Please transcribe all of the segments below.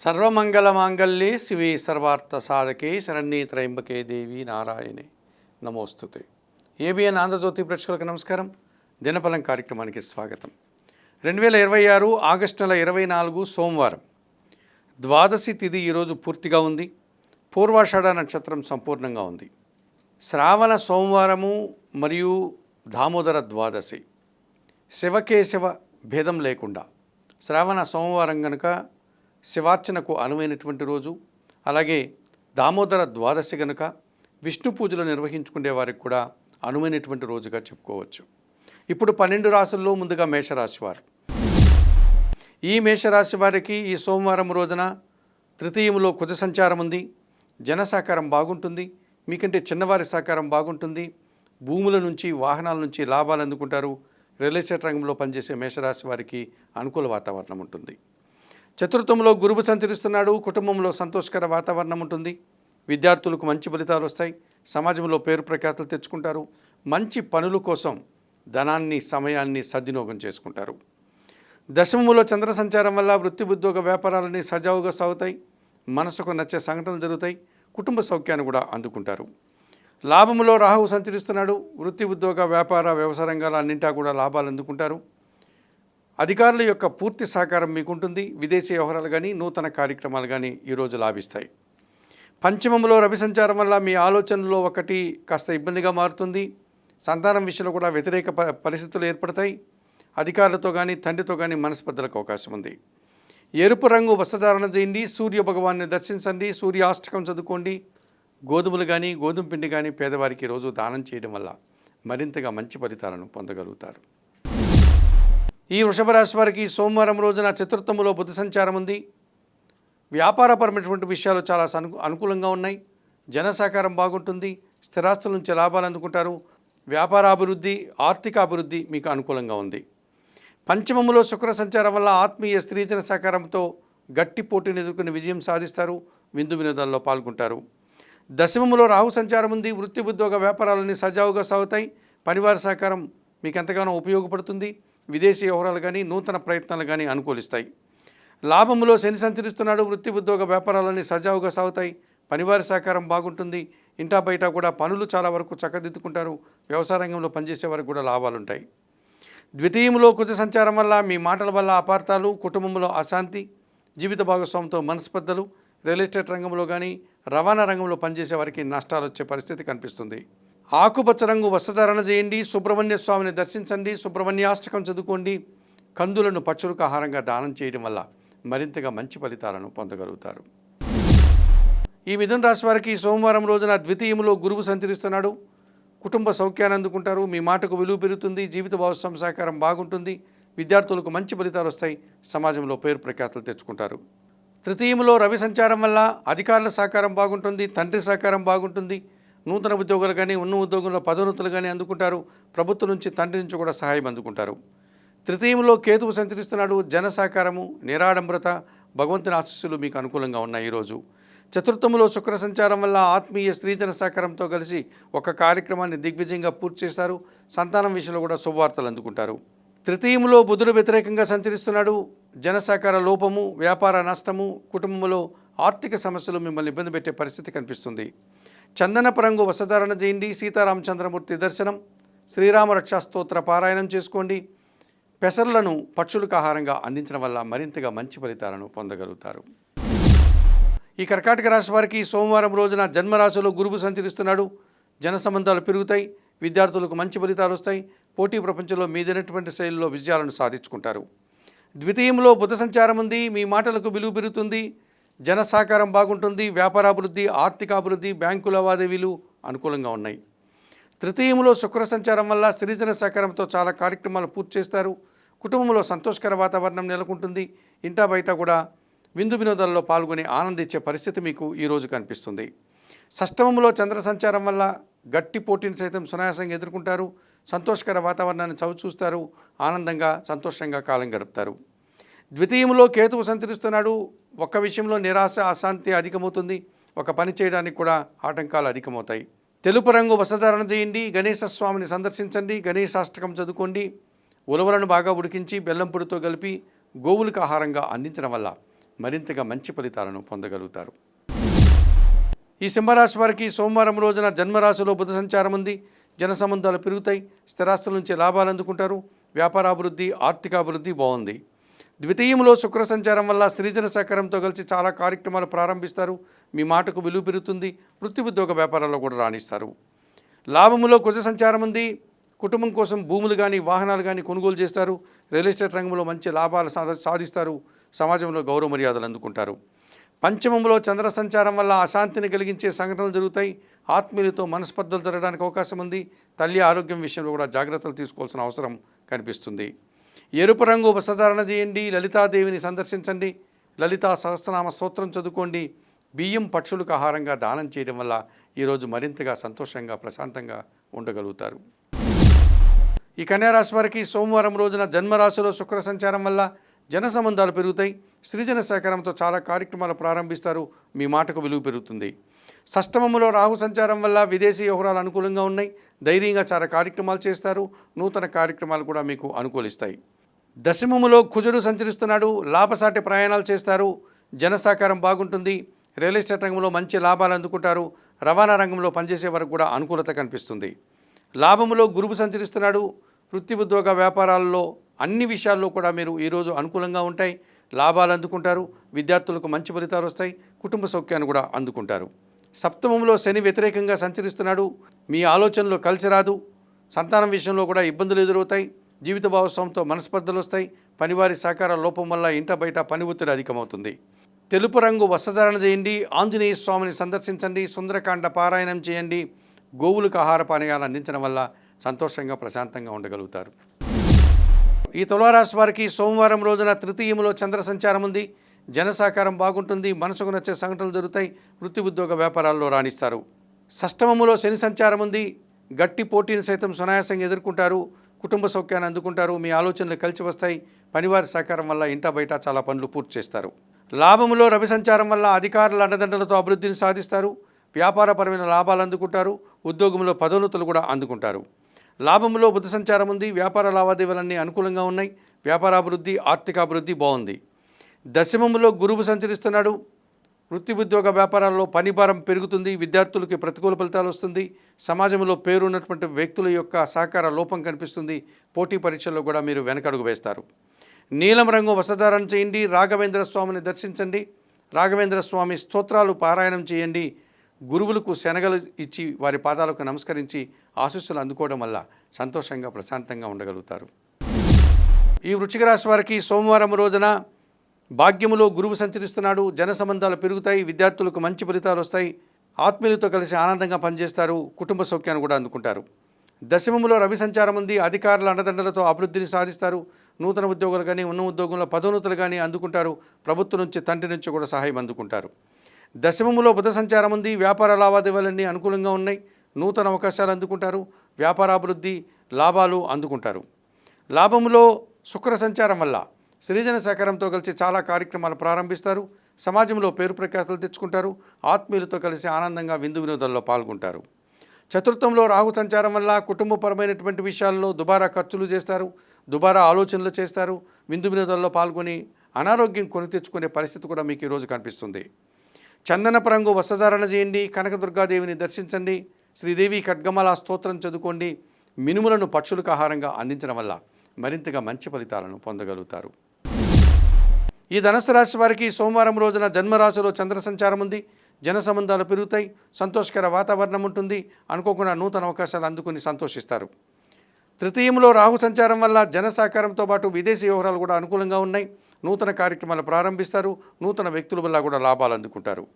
సర్వమంగళమాంగళ్యే శివే సర్వార్థసాధకే శరణ్యే త్రయంబకే దేవి నారాయణే నమోస్తుతే. ఏబిఎన్ ఆంధ్రజ్యోతి ప్రేక్షకులకు నమస్కారం. దినఫలం కార్యక్రమానికి స్వాగతం. 2026 ఆగస్టు నెల 24 సోమవారం ద్వాదశి తిథి ఈరోజు పూర్తిగా ఉంది. పూర్వాషాఢ నక్షత్రం సంపూర్ణంగా ఉంది. శ్రావణ సోమవారము మరియు దామోదర ద్వాదశి శివకేశవ భేదం లేకుండా శ్రావణ సోమవారం కనుక శివార్చనకు అనువైనటువంటి రోజు. అలాగే దామోదర ద్వాదశి కనుక విష్ణు పూజలు నిర్వహించుకునే వారికి కూడా అనువైనటువంటి రోజుగా చెప్పుకోవచ్చు. ఇప్పుడు 12 రాశుల్లో ముందుగా మేషరాశి వారు. ఈ మేషరాశి వారికి ఈ సోమవారం రోజున తృతీయములో కుజ సంచారం ఉంది. జన సహకారం బాగుంటుంది. మీకంటే చిన్నవారి సహకారం బాగుంటుంది. భూముల నుంచి వాహనాల నుంచి లాభాలు అందుకుంటారు. రియల్ ఎస్టేట్ రంగంలో పనిచేసే మేషరాశి వారికి అనుకూల వాతావరణం ఉంటుంది. చతుర్థంలో గురువు సంచరిస్తున్నాడు. కుటుంబంలో సంతోషకర వాతావరణం ఉంటుంది. విద్యార్థులకు మంచి ఫలితాలు వస్తాయి. సమాజంలో పేరు ప్రఖ్యాతులు తెచ్చుకుంటారు. మంచి పనుల కోసం ధనాన్ని సమయాన్ని సద్వినియోగం చేసుకుంటారు. దశమములో చంద్ర సంచారం వల్ల వృత్తి ఉద్యోగ వ్యాపారాలన్నీ సజావుగా సాగుతాయి. మనసుకు నచ్చే సంఘటనలు జరుగుతాయి. కుటుంబ సౌఖ్యాన్ని కూడా అందుకుంటారు. లాభములో రాహువు సంచరిస్తున్నాడు. వృత్తి ఉద్యోగ వ్యాపార వ్యవసాయ రంగాల అన్నింటా కూడా లాభాలు అందుకుంటారు. అధికారుల యొక్క పూర్తి సహకారం మీకుంటుంది. విదేశీ వ్యవహారాలు కానీ నూతన కార్యక్రమాలు కానీ ఈరోజు లాభిస్తాయి. పంచమంలో రవి సంచారం వల్ల మీ ఆలోచనలో ఒకటి కాస్త ఇబ్బందిగా మారుతుంది. సంతానం విషయంలో కూడా వ్యతిరేక పరిస్థితులు ఏర్పడతాయి. అధికారులతో కానీ తండ్రితో కానీ మనస్పర్ధలకు అవకాశం ఉంది. ఎరుపు రంగు వస్త్రధారణ చేయండి. సూర్య భగవాన్ని దర్శించండి. సూర్యాష్టకం చదువుకోండి. గోధుమలు కానీ గోధుమ పిండి కానీ పేదవారికి రోజు దానం చేయడం వల్ల మరింతగా మంచి ఫలితాలను పొందగలుగుతారు. ఈ వృషభ రాశి వారికి సోమవారం రోజున చతుర్థములో బుధ సంచారం ఉంది. వ్యాపారపరమైనటువంటి విషయాలు చాలా అనుకూలంగా ఉన్నాయి. జన సహకారం బాగుంటుంది. స్థిరాస్తుల నుంచి లాభాలు అందుకుంటారు. వ్యాపార అభివృద్ధి ఆర్థిక అభివృద్ధి మీకు అనుకూలంగా ఉంది. పంచమములో శుక్ర సంచారం వల్ల ఆత్మీయ స్త్రీజన సహకారంతో గట్టి పోటీని ఎదుర్కొని విజయం సాధిస్తారు. విందు వినోదాల్లో పాల్గొంటారు. దశమములో రాహు సంచారం ఉంది. వృత్తి ఉద్యోగ వ్యాపారాలన్నీ సజావుగా సాగుతాయి. పనివారి సహకారం మీకు ఎంతగానో ఉపయోగపడుతుంది. విదేశీ వ్యవహారాలు కానీ నూతన ప్రయత్నాలు కానీ అనుకూలిస్తాయి. లాభములో శని సంచరిస్తున్నాడు. వృత్తి ఉద్యోగ వ్యాపారాలన్నీ సజావుగా సాగుతాయి. పనివారి సహకారం బాగుంటుంది. ఇంటా బయట కూడా పనులు చాలా వరకు చక్కదిద్దుకుంటారు. వ్యవసాయ రంగంలో పనిచేసే వారికి కూడా లాభాలుంటాయి. ద్వితీయములో కుజ సంచారం వల్ల మీ మాటల వల్ల అపార్థాలు, కుటుంబంలో అశాంతి, జీవిత భాగస్వామితో మనస్పర్ధలు, రియల్ ఎస్టేట్ రంగంలో కానీ రవాణా రంగంలో పనిచేసే వారికి నష్టాలు వచ్చే పరిస్థితి కనిపిస్తుంది. ఆకుపచ్చ రంగు వస్త్రధారణ చేయండి. సుబ్రహ్మణ్య స్వామిని దర్శించండి. సుబ్రహ్మణ్యాష్టకం చదువుకోండి. కందులను పక్షులకు ఆహారంగా దానం చేయడం వల్ల మరింతగా మంచి ఫలితాలను పొందగలుగుతారు. ఈ మిథున రాశి వారికి సోమవారం రోజున ద్వితీయములో గురువు సంచరిస్తున్నాడు. కుటుంబ సౌఖ్యాన్ని అందుకుంటారు. మీ మాటకు విలువ పెరుగుతుంది. జీవిత భాగస్వామి సహకారం బాగుంటుంది. విద్యార్థులకు మంచి ఫలితాలు వస్తాయి. సమాజంలో పేరు ప్రఖ్యాతులు తెచ్చుకుంటారు. తృతీయములో రవి సంచారం వల్ల అధికారుల సహకారం బాగుంటుంది. తండ్రి సహకారం బాగుంటుంది. నూతన ఉద్యోగాలు కానీ ఉన్న ఉద్యోగంలో పదోన్నతులు కానీ అందుకుంటారు. ప్రభుత్వం నుంచి తండ్రి నుంచి కూడా సహాయం అందుకుంటారు. తృతీయంలో కేతువు సంచరిస్తున్నాడు. జన సహకారము నిరాడంబరత భగవంతుని ఆశీస్సులు మీకు అనుకూలంగా ఉన్నాయి. ఈరోజు చతుర్థములో శుక్ర సంచారం వల్ల ఆత్మీయ స్త్రీజన సహకారంతో కలిసి ఒక కార్యక్రమాన్ని దిగ్విజయంగా పూర్తి చేస్తారు. సంతానం విషయంలో కూడా శుభవార్తలు అందుకుంటారు. తృతీయంలో బుధుడు వ్యతిరేకంగా సంచరిస్తున్నాడు. జన సహకార లోపము, వ్యాపార నష్టము, కుటుంబంలో ఆర్థిక సమస్యలు మిమ్మల్ని ఇబ్బంది పెట్టే పరిస్థితి కనిపిస్తుంది. చందనపు రంగు వస్త్రధారణ చేయండి. సీతారామచంద్రమూర్తి దర్శనం, శ్రీరామ రక్షా స్తోత్ర పారాయణం చేసుకోండి. పెసర్లను పక్షులకు ఆహారంగా అందించడం వల్ల మరింతగా మంచి ఫలితాలను పొందగలుగుతారు. ఈ కర్కాటక రాశి వారికి సోమవారం రోజున జన్మరాశిలో గురువు సంచరిస్తున్నాడు. జన సంబంధాలు పెరుగుతాయి. విద్యార్థులకు మంచి ఫలితాలు వస్తాయి. పోటీ ప్రపంచంలో మీదైనటువంటి శైలిలో విజయాలను సాధించుకుంటారు. ద్వితీయంలో బుధ సంచారం ఉంది. మీ మాటలకు విలువ పెరుగుతుంది. జన సహకారం బాగుంటుంది. వ్యాపారాభివృద్ధి ఆర్థికాభివృద్ధి బ్యాంకు లావాదేవీలు అనుకూలంగా ఉన్నాయి. తృతీయంలో శుక్ర సంచారం వల్ల సిరిజన సహకారంతో చాలా కార్యక్రమాలు పూర్తి చేస్తారు. కుటుంబంలో సంతోషకర వాతావరణం నెలకొంటుంది. ఇంటా బయట కూడా విందు వినోదాల్లో పాల్గొని ఆనందించే పరిస్థితి మీకు ఈరోజు కనిపిస్తుంది. షష్టమంలో చంద్ర సంచారం వల్ల గట్టి పోటీని సైతం సునాయాసంగా ఎదుర్కొంటారు. సంతోషకర వాతావరణాన్ని చవిచూస్తారు. ఆనందంగా సంతోషంగా కాలం గడుపుతారు. ద్వితీయంలో కేతువు సంచరిస్తున్నాడు. ఒక్క విషయంలో నిరాశ అశాంతి అధికమవుతుంది. ఒక పని చేయడానికి కూడా ఆటంకాలు అధికమవుతాయి. తెలుపు రంగు వస్త్రధారణ చేయండి. గణేశ స్వామిని సందర్శించండి. గణేశాష్టకం చదువుకోండి. ఉలవలను బాగా ఉడికించి బెల్లం పొడితో కలిపి గోవులకు ఆహారంగా అందించడం వల్ల మరింతగా మంచి ఫలితాలను పొందగలుగుతారు. ఈ సింహరాశి వారికి సోమవారం రోజున జన్మరాశిలో బుధ సంచారం ఉంది. జన సంబంధాలు పెరుగుతాయి. స్థిరాస్తుల నుంచి లాభాలు అందుకుంటారు. వ్యాపారాభివృద్ధి, ఆర్థికాభివృద్ధి బాగుంది. ద్వితీయంలో శుక్ర సంచారం వల్ల సృజన సహకారంతో కలిసి చాలా కార్యక్రమాలు ప్రారంభిస్తారు. మీ మాటకు విలువ పెరుగుతుంది. వృత్తి ఉద్యోగ వ్యాపారాల్లో కూడా రాణిస్తారు. లాభములో కుజ సంచారం ఉంది. కుటుంబం కోసం భూములు కానీ వాహనాలు కానీ కొనుగోలు చేస్తారు. రియల్ ఎస్టేట్ రంగంలో మంచి లాభాలు సాధిస్తారు. సమాజంలో గౌరవ మర్యాదలు అందుకుంటారు. పంచమంలో చంద్ర సంచారం వల్ల అశాంతిని కలిగించే సంఘటనలు జరుగుతాయి. ఆత్మీయులతో మనస్పర్ధలు జరగడానికి అవకాశం ఉంది. తల్లి ఆరోగ్యం విషయంలో కూడా జాగ్రత్తలు తీసుకోవాల్సిన అవసరం కనిపిస్తుంది. ఎరుపు రంగు వస్త్రధారణ చేయండి. లలితాదేవిని సందర్శించండి. లలితా సహస్రనామ స్తోత్రం చదువుకోండి. బియ్యం పక్షులకు ఆహారంగా దానం చేయడం వల్ల ఈరోజు మరింతగా సంతోషంగా ప్రశాంతంగా ఉండగలుగుతారు. ఈ కన్యారాశి వారికి సోమవారం రోజున జన్మరాశిలో శుక్ర సంచారం వల్ల జన సంబంధాలు పెరుగుతాయి. సృజన సహకారంతో చాలా కార్యక్రమాలు ప్రారంభిస్తారు. మీ మాటకు విలువ పెరుగుతుంది. షష్టమములో రాహు సంచారం వల్ల విదేశీ వ్యవహారాలు అనుకూలంగా ఉన్నాయి. ధైర్యంగా చాలా కార్యక్రమాలు చేస్తారు. నూతన కార్యక్రమాలు కూడా మీకు అనుకూలిస్తాయి. దశమములో కుజుడు సంచరిస్తున్నాడు. లాభసాటి ప్రయాణాలు చేస్తారు. జన సహకారం బాగుంటుంది. రియల్ ఎస్టేట్ రంగంలో మంచి లాభాలు అందుకుంటారు. రవాణా రంగంలో పనిచేసే వరకు కూడా అనుకూలత కనిపిస్తుంది. లాభములో గురువు సంచరిస్తున్నాడు. వృత్తి ఉద్యోగ వ్యాపారాల్లో అన్ని విషయాల్లో కూడా మీరు ఈరోజు అనుకూలంగా ఉంటాయి. లాభాలు అందుకుంటారు. విద్యార్థులకు మంచి ఫలితాలు వస్తాయి. కుటుంబ సౌఖ్యాన్ని కూడా అందుకుంటారు. సప్తమంలో శని వ్యతిరేకంగా సంచరిస్తున్నాడు. మీ ఆలోచనలు కలిసి రాదు. సంతానం విషయంలో కూడా ఇబ్బందులు ఎదురవుతాయి. జీవిత భాగస్వామితో మనస్పర్ధలు వస్తాయి. పనివారి సహకార లోపం వల్ల ఇంట బయట పని ఒత్తిడి అధికమవుతుంది. తెలుపు రంగు వస్త్రధారణ చేయండి. ఆంజనేయ స్వామిని సందర్శించండి. సుందరకాండ పారాయణం చేయండి. గోవులకు ఆహార పానీయాలు అందించడం వల్ల సంతోషంగా ప్రశాంతంగా ఉండగలుగుతారు. ఈ తులారాశి వారికి సోమవారం రోజున తృతీయములో చంద్ర సంచారం ఉంది. జన సహకారం బాగుంటుంది. మనసుకు నచ్చే సంఘటనలు జరుగుతాయి. వృత్తి ఉద్యోగ వ్యాపారాల్లో రాణిస్తారు. షష్టమములో శని సంచారం ఉంది. గట్టి పోటీని సైతం సునాయాసంగా ఎదుర్కొంటారు. కుటుంబ సౌఖ్యాన్ని అందుకుంటారు. మీ ఆలోచనలు కలిసి వస్తాయి. పనివారి సహకారం వల్ల ఇంట బయట చాలా పనులు పూర్తి చేస్తారు. లాభములో రవి సంచారం వల్ల అధికారుల అండదండలతో అభివృద్ధిని సాధిస్తారు. వ్యాపారపరమైన లాభాలు అందుకుంటారు. ఉద్యోగంలో పదోన్నతులు కూడా అందుకుంటారు. లాభంలో బుధ సంచారం ఉంది. వ్యాపార లావాదేవీలన్నీ అనుకూలంగా ఉన్నాయి. వ్యాపారాభివృద్ధి, ఆర్థికాభివృద్ధి బాగుంది. దశమములో గురువు సంచరిస్తున్నాడు. వృత్తి ఉద్యోగ వ్యాపారాల్లో పని భారం పెరుగుతుంది. విద్యార్థులకి ప్రతికూల ఫలితాలు వస్తుంది. సమాజంలో పేరున్నటువంటి వ్యక్తుల యొక్క సహకార లోపం కనిపిస్తుంది. పోటీ పరీక్షల్లో కూడా మీరు వెనకడుగు వేస్తారు. నీలం రంగు వస్త్రధారణ చేయండి. రాఘవేంద్ర స్వామిని దర్శించండి. రాఘవేంద్ర స్వామి స్తోత్రాలు పారాయణం చేయండి. గురువులకు శనగలు ఇచ్చి వారి పాదాలకు నమస్కరించి ఆశీస్సులు అందుకోవడం వల్ల సంతోషంగా ప్రశాంతంగా ఉండగలుగుతారు. ఈ వృశ్చిక రాశి వారికి సోమవారం రోజున భాగ్యములో గురువు సంచరిస్తున్నాడు. జన సంబంధాలు పెరుగుతాయి. విద్యార్థులకు మంచి ఫలితాలు వస్తాయి. ఆత్మీయులతో కలిసి ఆనందంగా పనిచేస్తారు. కుటుంబ సౌఖ్యాన్ని కూడా అందుకుంటారు. దశమములో రవి సంచారం ఉంది. అధికారుల అండదండలతో అభివృద్ధిని సాధిస్తారు. నూతన ఉద్యోగులు కానీ ఉన్న ఉద్యోగంలో పదోన్నతులు కానీ అందుకుంటారు. ప్రభుత్వం నుంచి తండ్రి నుంచి కూడా సహాయం అందుకుంటారు. దశమములో బుధ సంచారం ఉంది. వ్యాపార లావాదేవీలన్నీ అనుకూలంగా ఉన్నాయి. నూతన అవకాశాలు అందుకుంటారు. వ్యాపారాభివృద్ధి, లాభాలు అందుకుంటారు. లాభములో శుక్ర సంచారం వల్ల సృజన సహకారంతో కలిసి చాలా కార్యక్రమాలు ప్రారంభిస్తారు. సమాజంలో పేరు ప్రఖ్యాతులు తెచ్చుకుంటారు. ఆత్మీయులతో కలిసి ఆనందంగా విందు వినోదాల్లో పాల్గొంటారు. చతుర్థంలో రాహు సంచారం వల్ల కుటుంబపరమైనటువంటి విషయాల్లో దుబారా ఖర్చులు చేస్తారు. దుబారా ఆలోచనలు చేస్తారు. విందు వినోదాల్లో పాల్గొని అనారోగ్యం కొని తెచ్చుకునే పరిస్థితి కూడా మీకు ఈరోజు కనిపిస్తుంది. చందనపు రంగు వస్త్రధారణ చేయండి. కనకదుర్గాదేవిని దర్శించండి. శ్రీదేవి ఖడ్గమాల స్తోత్రం చదువుకోండి. మినుములను పక్షులకు ఆహారంగా అందించడం వల్ల మరింతగా మంచి ఫలితాలను పొందగలుగుతారు. ఈ ధనుసు రాశి వారికి సోమవారం రోజున జన్మరాశిలో చంద్ర సంచారం ఉంది. జన సంబంధాలు పెరుగుతాయి. సంతోషకర వాతావరణం ఉంటుంది. అనుకోకుండా నూతన అవకాశాలు అందుకుని సంతోషిస్తారు. తృతీయంలో రాహు సంచారం వల్ల జన సహకారంతో పాటు విదేశీ వ్యవహారాలు కూడా అనుకూలంగా ఉన్నాయి. నూతన కార్యక్రమాలు ప్రారంభిస్తారు. నూతన వ్యక్తుల వల్ల కూడా లాభాలు అందుకుంటారు.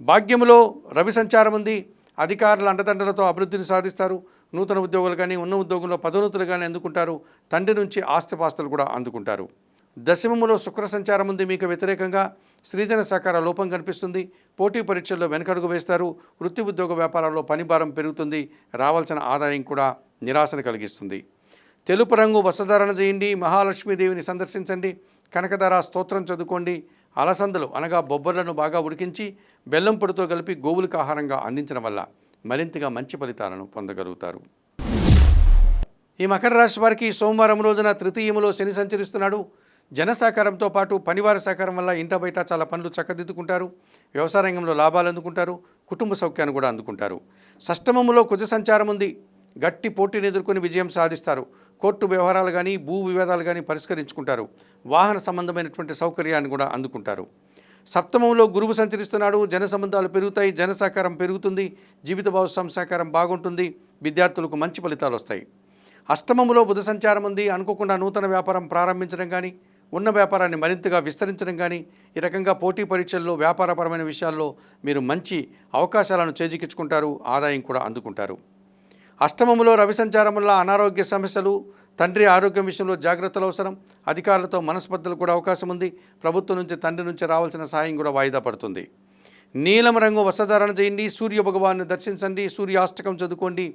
భాగ్యములో రవి సంచారం ఉంది. అధికారుల అండదండలతో అభివృద్ధిని సాధిస్తారు. నూతన ఉద్యోగులు కానీ ఉన్న ఉద్యోగంలో పదోన్నతులు కానీ అందుకుంటారు. తండ్రి నుంచి ఆస్తిపాస్తులు కూడా అందుకుంటారు. దశమములో శుక్ర సంచారం ఉంది. మీకు వ్యతిరేకంగా సృజన సహకార లోపం కనిపిస్తుంది. పోటీ పరీక్షల్లో వెనకడుగు వేస్తారు. వృత్తి ఉద్యోగ వ్యాపారాల్లో పని భారం పెరుగుతుంది. రావాల్సిన ఆదాయం కూడా నిరాశను కలిగిస్తుంది. తెలుపు రంగు వస్త్రధారణ చేయండి. మహాలక్ష్మీదేవిని సందర్శించండి. కనకధార స్తోత్రం చదువుకోండి. అలసందలు అనగా బొబ్బర్లను బాగా ఉడికించి బెల్లం పొడితో కలిపి గోవులకు ఆహారంగా అందించడం వల్ల మరింతగా మంచి ఫలితాలను పొందగలుగుతారు. ఈ మకర రాశి వారికి సోమవారం రోజున తృతీయములో శని సంచరిస్తున్నాడు. జన సహకారంతో పాటు పనివారి సహకారం వల్ల ఇంట బయట చాలా పనులు చక్కదిద్దుకుంటారు. వ్యవసాయ రంగంలో లాభాలు అందుకుంటారు. కుటుంబ సౌఖ్యాన్ని కూడా అందుకుంటారు. షష్టమములో కుజ సంచారం ఉంది. గట్టి పోటీని ఎదుర్కొని విజయం సాధిస్తారు. కోర్టు వ్యవహారాలు కానీ భూ వివాదాలు కానీ పరిష్కరించుకుంటారు. వాహన సంబంధమైనటువంటి సౌకర్యాన్ని కూడా అందుకుంటారు. సప్తమంలో గురువు సంచరిస్తున్నాడు. జన సంబంధాలు పెరుగుతాయి. జన సహకారం పెరుగుతుంది. జీవిత భాగస్వామి సహకారం బాగుంటుంది. విద్యార్థులకు మంచి ఫలితాలు వస్తాయి. అష్టమములో బుధ సంచారం ఉంది. అనుకోకుండా నూతన వ్యాపారం ప్రారంభించడం కానీ ఉన్న వ్యాపారాన్ని మరింతగా విస్తరించడం కానీ ఈ రకంగా పోటీ పరీక్షల్లో వ్యాపారపరమైన విషయాల్లో మీరు మంచి అవకాశాలను చేజిక్కించుకుంటారు. ఆదాయం కూడా అందుకుంటారు. అష్టమములో రవి సంచారం వల్ల అనారోగ్య సమస్యలు, తండ్రి ఆరోగ్యం విషయంలో జాగ్రత్తలు అవసరం. అధికారులతో మనస్పర్ధలు కూడా అవకాశం ఉంది. ప్రభుత్వం నుంచి తండ్రి నుంచి రావాల్సిన సహాయం కూడా వాయిదా పడుతుంది. నీలం రంగు వస్త్రధారణ చేయండి. సూర్య భగవాన్ని దర్శించండి. సూర్యాష్టకం చదువుకోండి.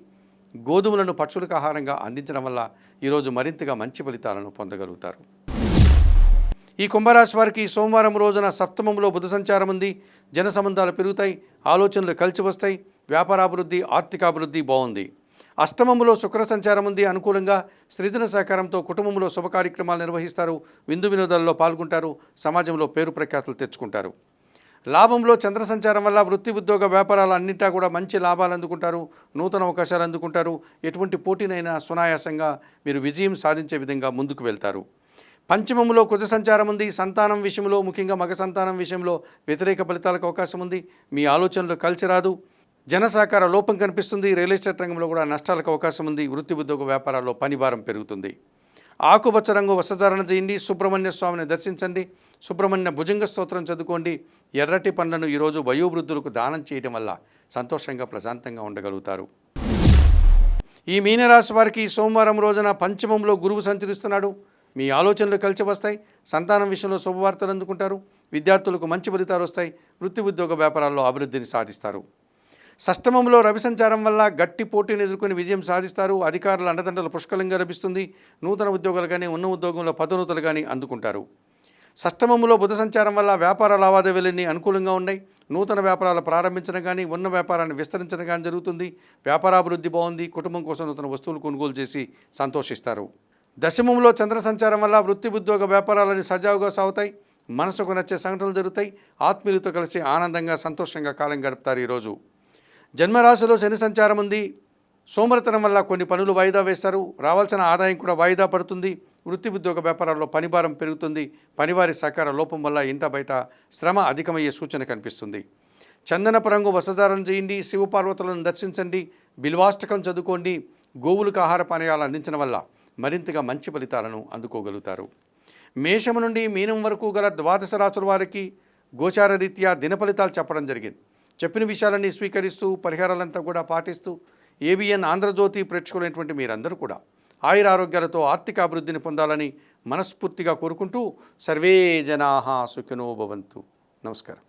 గోధుమలను పక్షులకు ఆహారంగా అందించడం వల్ల ఈరోజు మరింతగా మంచి ఫలితాలను పొందగలుగుతారు. ఈ కుంభరాశి వారికి సోమవారం రోజున సప్తమంలో బుధ సంచారం ఉంది. జన సంబంధాలు పెరుగుతాయి. ఆలోచనలు కలిసి వస్తాయి. వ్యాపారాభివృద్ధి, ఆర్థికాభివృద్ధి బాగుంది. అష్టమంలో శుక్ర సంచారం ఉంది. అనుకూలంగా సృజన సహకారంతో కుటుంబంలో శుభ కార్యక్రమాలు నిర్వహిస్తారు. విందు వినోదాల్లో పాల్గొంటారు. సమాజంలో పేరు ప్రఖ్యాతులు తెచ్చుకుంటారు. లాభంలో చంద్ర సంచారం వల్ల వృత్తి ఉద్యోగ వ్యాపారాలు అన్నింటా కూడా మంచి లాభాలు అందుకుంటారు. నూతన అవకాశాలు అందుకుంటారు. ఎటువంటి పోటీనైనా సునాయాసంగా మీరు విజయం సాధించే విధంగా ముందుకు వెళ్తారు. పంచమములో కుజ సంచారం ఉంది. సంతానం విషయంలో, ముఖ్యంగా మగ సంతానం విషయంలో వ్యతిరేక ఫలితాలకు అవకాశం ఉంది. మీ ఆలోచనలు కలిసి రాదు. జన సహకార లోపం కనిపిస్తుంది. రియల్ ఎస్టేట్ రంగంలో కూడా నష్టాలకు అవకాశం ఉంది. వృత్తి ఉద్యోగ వ్యాపారాల్లో పనిభారం పెరుగుతుంది. ఆకుపచ్చ రంగు వస్త్రధారణ చేయండి. సుబ్రహ్మణ్య స్వామిని దర్శించండి. సుబ్రహ్మణ్య భుజంగ స్తోత్రం చదువుకోండి. ఎర్రటి పండ్లను ఈరోజు వయోవృద్ధులకు దానం చేయడం వల్ల సంతోషంగా ప్రశాంతంగా ఉండగలుగుతారు. ఈ మీనరాశి వారికి సోమవారం రోజున పంచమంలో గురువు సంచరిస్తున్నాడు. మీ ఆలోచనలు కలిసి వస్తాయి. సంతానం విషయంలో శుభవార్తలు అందుకుంటారు. విద్యార్థులకు మంచి ఫలితాలు వస్తాయి. వృత్తి ఉద్యోగ వ్యాపారాల్లో అభివృద్ధిని సాధిస్తారు. షష్టమంలో రవి సంచారం వల్ల గట్టి పోటీని ఎదుర్కొని విజయం సాధిస్తారు. అధికారుల అండదండలు పుష్కలంగా లభిస్తుంది. నూతన ఉద్యోగాలు కానీ ఉన్న ఉద్యోగంలో పదోన్నతులు కానీ అందుకుంటారు. షష్టమంలో బుధ సంచారం వల్ల వ్యాపార లావాదేవీలన్నీ అనుకూలంగా ఉన్నాయి. నూతన వ్యాపారాలు ప్రారంభించడం కానీ ఉన్న వ్యాపారాన్ని విస్తరించడం కానీ జరుగుతుంది. వ్యాపారాభివృద్ధి బాగుంది. కుటుంబం కోసం నూతన వస్తువులు కొనుగోలు చేసి సంతోషిస్తారు. దశమంలో చంద్ర సంచారం వల్ల వృత్తి ఉద్యోగ వ్యాపారాలని సజావుగా సాగుతాయి. మనసుకు నచ్చే సంఘటనలు జరుగుతాయి. ఆత్మీయులతో కలిసి ఆనందంగా సంతోషంగా కాలం గడుపుతారు. ఈరోజు జన్మరాశిలో శని సంచారం ఉంది. సోమరితనం వల్ల కొన్ని పనులు వాయిదా వేస్తారు. రావాల్సిన ఆదాయం కూడా వాయిదా పడుతుంది. వృత్తి ఉద్యోగ వ్యాపారాల్లో పనిభారం పెరుగుతుంది. పనివారి సహకార లోపం వల్ల ఇంట బయట శ్రమ అధికమయ్యే సూచన కనిపిస్తుంది. చందనపు రంగు వస్త్రధారణ చేయండి. శివపార్వతులను దర్శించండి. బిల్వాష్టకం చదువుకోండి. గోవులకు ఆహార పానీయాలు అందించడం వల్ల మరింతగా మంచి ఫలితాలను అందుకోగలుగుతారు. మేషము నుండి మీనం వరకు గల ద్వాదశ రాశుల వారికి గోచార రీత్యా దిన ఫలితాలు చెప్పడం జరిగింది. చెప్పిన విషయాలన్నీ స్వీకరిస్తూ పరిహారాలంతా కూడా పాటిస్తూ ఏబిఎన్ ఆంధ్రజ్యోతి ప్రేక్షకులైనటువంటి మీరందరూ కూడా ఆయురారోగ్యాలతో ఆర్థిక అభివృద్ధిని పొందాలని మనస్ఫూర్తిగా కోరుకుంటూ సర్వే జనాః సుఖినో భవంతు. నమస్కారం.